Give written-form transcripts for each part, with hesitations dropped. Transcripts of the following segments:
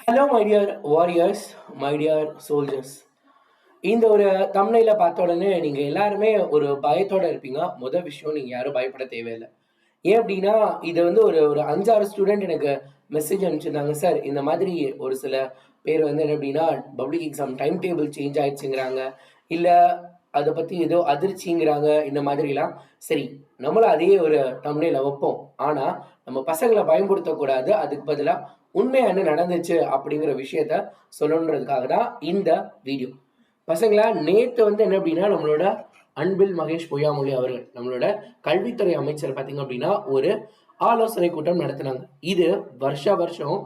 Hello my dear warriors, my dear soldiers. இந்த ஒரு தம்ப்நெயில பார்த்த உடனே நீங்கள் எல்லாருமே ஒரு பயத்தோடு இருப்பீங்க. முதல் விஷயம், நீங்கள் யாரும் பயப்பட தேவையில்லை. ஏன் அப்படின்னா, இது வந்து ஒரு ஒரு 5-6 ஸ்டூடெண்ட் எனக்கு மெசேஜ் அனுப்பிச்சிருந்தாங்க. சார், இந்த மாதிரி ஒரு சில பேர் வந்து என்ன அப்படின்னா, public exam time table change ஆயிடுச்சுங்கிறாங்க, இல்லை அதை பற்றி ஏதோ அதிர்ச்சிங்கிறாங்க, இந்த மாதிரிலாம். சரி, நம்மளும் அதே ஒரு தம்ப்நெயில வைப்போம். ஆனால் நம்ம பசங்களை பயன்படுத்தக்கூடாது. அதுக்கு பதிலாக உண்மையா என்ன நடந்துச்சு அப்படிங்கிற விஷயத்த சொல்லணுன்றதுக்காக தான் இந்த வீடியோ. பசங்களா, நேற்று வந்து என்ன அப்படின்னா, நம்மளோட அன்பில் மகேஷ் பொய்யாமொழி அவர்கள், நம்மளோட கல்வித்துறை அமைச்சர் பார்த்தீங்க அப்படின்னா, ஒரு ஆலோசனை கூட்டம் நடத்தினாங்க. இது வருஷம்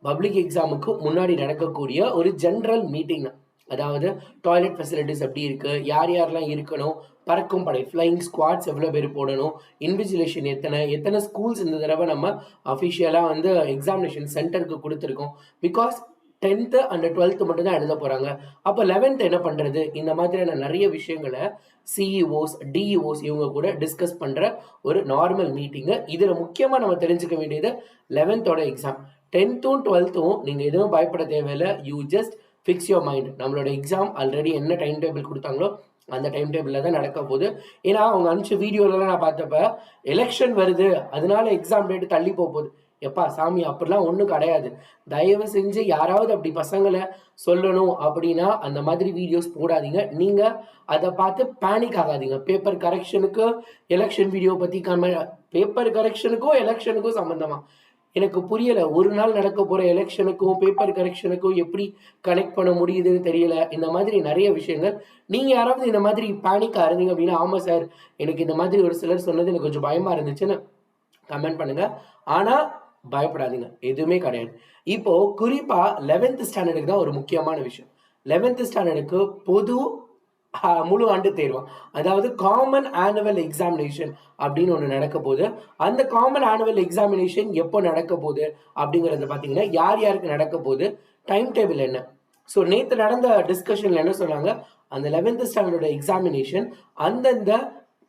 பப்ளிக் எக்ஸாமுக்கு முன்னாடி நடக்கக்கூடிய ஒரு ஜென்ரல் மீட்டிங். அதாவது டாய்லெட் ஃபெசிலிட்டிஸ் எப்படி இருக்கு, யார் யாரெல்லாம் இருக்கணும், பறக்கும் படை ஃப்ளையிங் ஸ்குவாட்ஸ் எவ்வளோ பேர் போடணும், இன்விஜிலேஷன் எத்தனை ஸ்கூல்ஸ் இந்த தடவை நம்ம அஃபிஷியலாக வந்து எக்ஸாமினேஷன் சென்டருக்கு கொடுத்துருக்கோம். பிகாஸ் 10th அண்ட் 12th மட்டும் தான் எழுத போகிறாங்க. அப்போ 11th என்ன பண்ணுறது, இந்த மாதிரியான நிறைய விஷயங்களை சிஇஓஸ் டிஇஓஸ் இவங்க கூட டிஸ்கஸ் பண்ணுற ஒரு நார்மல் மீட்டிங்கு. இதில் முக்கியமாக நம்ம தெரிஞ்சுக்க வேண்டியது 11th எக்ஸாம். 10th 12th நீங்கள் எதுவும் பயப்பட தேவையில்லை. You just fix your mind. நம்மளோட எக்ஸாம் ஆல்ரெடி என்ன டைம் டேபிள் கொடுத்தாங்களோ அந்த டைம் டேபிளில் தான் நடக்க போகுது. ஏன்னா அவங்க அனுப்பிச்ச வீடியோலலாம் நான் பார்த்தப்ப எலெக்ஷன் வருது அதனால எக்ஸாம் டேட்டு தள்ளி போகுது. எப்பா சாமி, அப்படிலாம் ஒன்றும் கிடையாது. தயவு செஞ்சு யாராவது அப்படி பசங்களை சொல்லணும் அப்படின்னா அந்த மாதிரி வீடியோஸ் போடாதீங்க. நீங்கள் அதை பார்த்து பேனிக் ஆகாதீங்க. பேப்பர் கரெக்ஷனுக்கு எலெக்ஷன் வீடியோ பற்றி பேப்பர் கரெக்ஷனுக்கும் எலெக்ஷனுக்கும் சம்மந்தமா எனக்கு புரியலை. ஒரு நாள் நடக்க போகிற எலெக்ஷனுக்கும் பேப்பர் கரெக்ஷனுக்கும் எப்படி கனெக்ட் பண்ண முடியுதுன்னு தெரியல. இந்த மாதிரி நிறைய விஷயங்கள். நீங்கள் யாராவது இந்த மாதிரி பேனிக்காக இருந்தீங்க அப்படின்னா, ஆமாம் சார், எனக்கு இந்த மாதிரி ஒரு சிலர் சொன்னது எனக்கு கொஞ்சம் பயமாக இருந்துச்சுன்னு கமெண்ட் பண்ணுங்கள். ஆனால் பயப்படாதீங்க, எதுவுமே கிடையாது. இப்போ குறிப்பா 11th ஸ்டாண்டர்டுக்கு தான் ஒரு முக்கியமான விஷயம். 11th ஸ்டாண்டர்டுக்கு பொது முழு ஆண்டு தேர்வு, அதாவது காமன் ஆனுவல் எக்ஸாமினேஷன் அப்படின்னு ஒன்று நடக்க போகுது. அந்த காமன் ஆனுவல் எக்ஸாமினேஷன் எப்போ நடக்க போகுது அப்படிங்கிறத பார்த்தீங்கன்னா, யார் யாருக்கு நடக்க போகுது, டைம் டேபிள் என்ன. ஸோ நேற்று நடந்த டிஸ்கஷன்ல என்ன சொன்னாங்க, அந்த 11th ஸ்டாண்டர்டோட எக்ஸாமினேஷன் அந்தந்த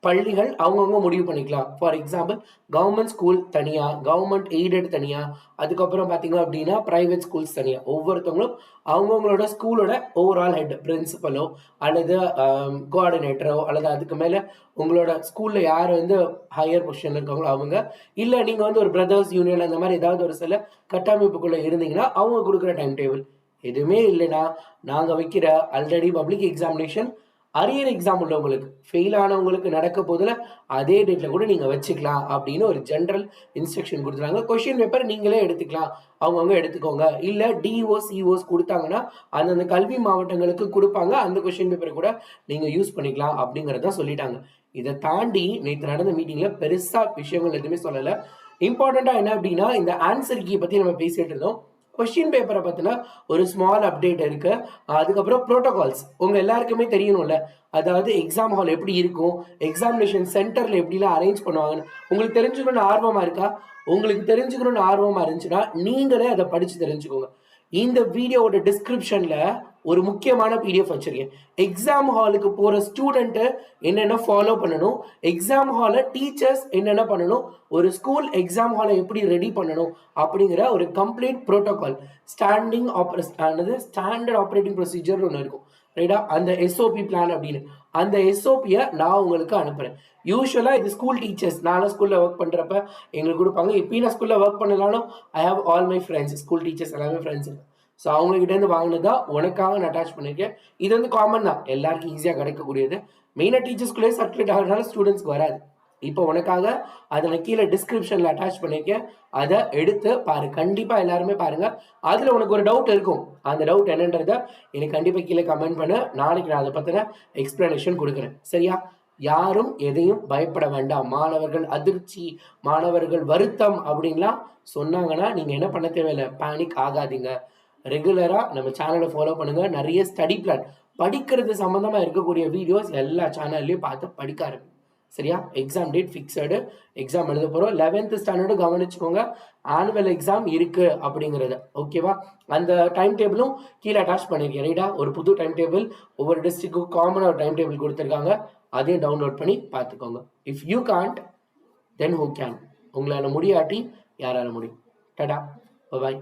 பள்ளிகள் அவங்கவுங்க முடிவு பண்ணிக்கலாம். ஃபார் எக்ஸாம்பிள், கவர்மெண்ட் ஸ்கூல் தனியாக, கவர்மெண்ட் எய்டட் தனியாக, அதுக்கப்புறம் பார்த்தீங்க அப்படின்னா ப்ரைவேட் ஸ்கூல்ஸ் தனியாக. ஒவ்வொருத்தவங்களும் அவங்கவுங்களோட ஸ்கூலோட ஓவரால் ஹெட் பிரின்சிபலோ அல்லது கோஆர்டினேட்டரோ அல்லது அதுக்கு மேலே உங்களோட ஸ்கூலில் யார் வந்து ஹையர் பொசிஷனில் இருக்காங்களோ அவங்க, இல்லை நீங்கள் வந்து ஒரு பிரதர்ஸ் யூனியன் அந்த மாதிரி ஏதாவது ஒரு சில கட்டமைப்புக்குள்ளே இருந்தீங்கன்னா அவங்க கொடுக்குற டைம் டேபிள். எதுவுமே இல்லைன்னா நாங்கள் வைக்கிற already public examination arrear exam உள்ளவங்களுக்கு, ஃபெயில் ஆனவங்களுக்கு நடக்க போதில் அதே டேட்டில் கூட நீங்கள் வச்சுக்கலாம் அப்படின்னு ஒரு ஜென்ரல் இன்ஸ்ட்ரக்ஷன் கொடுத்துருக்காங்க. கொஷின் பேப்பர் நீங்களே எடுத்துக்கலாம், அவங்கவுங்க எடுத்துக்கோங்க. இல்லை டிஓஸ் சிஓஸ் கொடுத்தாங்கன்னா அந்தந்த கல்வி மாவட்டங்களுக்கு கொடுப்பாங்க, அந்த கொஷின் பேப்பரை கூட நீங்கள் யூஸ் பண்ணிக்கலாம் அப்படிங்கிறத சொல்லிட்டாங்க. இதை தாண்டி நேற்று நடந்த மீட்டிங்கில் பெருசாக விஷயங்கள் எதுவுமே சொல்லலை. இம்பார்ட்டண்ட்டாக என்ன அப்படின்னா, இந்த ஆன்சர் கீ பற்றி நம்ம பேசிகிட்டு இருந்தோம். கொஸ்டின் பேப்பரை பற்றின ஒரு ஸ்மால் அப்டேட் இருக்கு. அதுக்கப்புறம் ப்ரோட்டோகால்ஸ் உங்கள் எல்லாருக்குமே தெரியணும்ல. அதாவது எக்ஸாம் ஹால் எப்படி இருக்கும், எக்ஸாமினேஷன் சென்டரில் எப்படிலாம் அரேஞ்ச் பண்ணுவாங்கன்னு உங்களுக்கு தெரிஞ்சுக்கணும்னு ஆர்வமாக இருக்கா? உங்களுக்கு தெரிஞ்சுக்கணும்னு ஆர்வமாக இருந்துச்சுன்னா நீங்களே அதை படித்து தெரிஞ்சுக்கோங்க. இந்த வீடியோவோட டிஸ்கிரிப்ஷனில் ஒரு முக்கியமான பிடிஎஃப் வச்சிருக்கேன். எக்ஸாம் ஹாலுக்கு போகிற ஸ்டூடெண்ட்டு என்னென்ன ஃபாலோ பண்ணணும், எக்ஸாம் ஹாலை டீச்சர்ஸ் என்னென்ன பண்ணணும், ஒரு ஸ்கூல் எக்ஸாம் ஹாலை எப்படி ரெடி பண்ணணும் அப்படிங்கிற ஒரு complete protocol, standard operating procedure ஒன்று இருக்கும் ரைட்டா. அந்த எஸ்ஓபி பிளான் அப்படின்னு அந்த எஸ்ஓபியை நான் உங்களுக்கு அனுப்புகிறேன். யூஸ்வலாக இது ஸ்கூல் டீச்சர்ஸ், நானும் ஸ்கூலில் ஒர்க் பண்ணுறப்ப எங்களுக்கு கொடுப்பாங்க. இப்பயும் நான் ஸ்கூலில் ஒர்க் பண்ணலாலும் I have all my friends, school teachers எல்லாமே ஃப்ரெண்ட்ஸ் இருக்கு. ஸோ அவங்ககிட்டேருந்து வாங்கினது தான் உனக்காக நான் அட்டாச் பண்ணியிருக்கேன். இது வந்து காமன் தான், எல்லாருக்கும் ஈஸியாக கிடைக்கக்கூடியது. மெயினாக டீச்சர்ஸ்குள்ளேயே சர்க்குலேட் ஆகிறதுனால ஸ்டூடெண்ட்ஸ்க்கு வராது. இப்போ உனக்காக அதை நான் கீழே டிஸ்கிரிப்ஷனில் அட்டாச் பண்ணியிருக்கேன், அதை எடுத்து பாரு. கண்டிப்பாக எல்லாருமே பாருங்கள். அதில் உனக்கு ஒரு டவுட் இருக்கும், அந்த டவுட் என்னன்றதை எனக்கு கண்டிப்பாக கீழே கமெண்ட் பண்ணு. நாளைக்கு நான் அதை பற்றின எக்ஸ்பிளனேஷன் கொடுக்குறேன், சரியா? யாரும் எதையும் பயப்பட வேண்டாம். மாணவர்கள் அதிர்ச்சி, மாணவர்கள் வருத்தம் அப்படின்லாம் சொன்னாங்கன்னா நீங்கள் என்ன பண்ண தேவையில்லை, பேனிக் ஆகாதீங்க. ரெகுலராக நம்ம சேனலை ஃபாலோ பண்ணுங்கள். நிறைய ஸ்டடி பிளான் படிக்கிறது சம்மந்தமாக இருக்கக்கூடிய வீடியோஸ் எல்லா சேனல்லையும் பார்த்து படிக்க ஆரம்பிங்க, சரியா? எக்ஸாம் டேட் ஃபிக்ஸடு, எக்ஸாம் எழுத போகிறோம். 11th ஸ்டாண்டர்டு கவனிச்சுக்கோங்க, ஆனுவல் எக்ஸாம் இருக்குது அப்படிங்கிறத, ஓகேவா? அந்த டைம் டேபிளும் கீழே அட்டாச் பண்ணியிருக்கேன் ரைட்டா. ஒரு புது டைம் டேபிள், ஒவ்வொரு டிஸ்ட்ரிக்ட்டுக்கும் காமனாக ஒரு டைம் டேபிள் கொடுத்துருக்காங்க, அதையும் டவுன்லோட் பண்ணி பார்த்துக்கோங்க. If you can't then who can. உங்களால் முடியாட்டி யாரால முடியும்? டாடா, பாய்.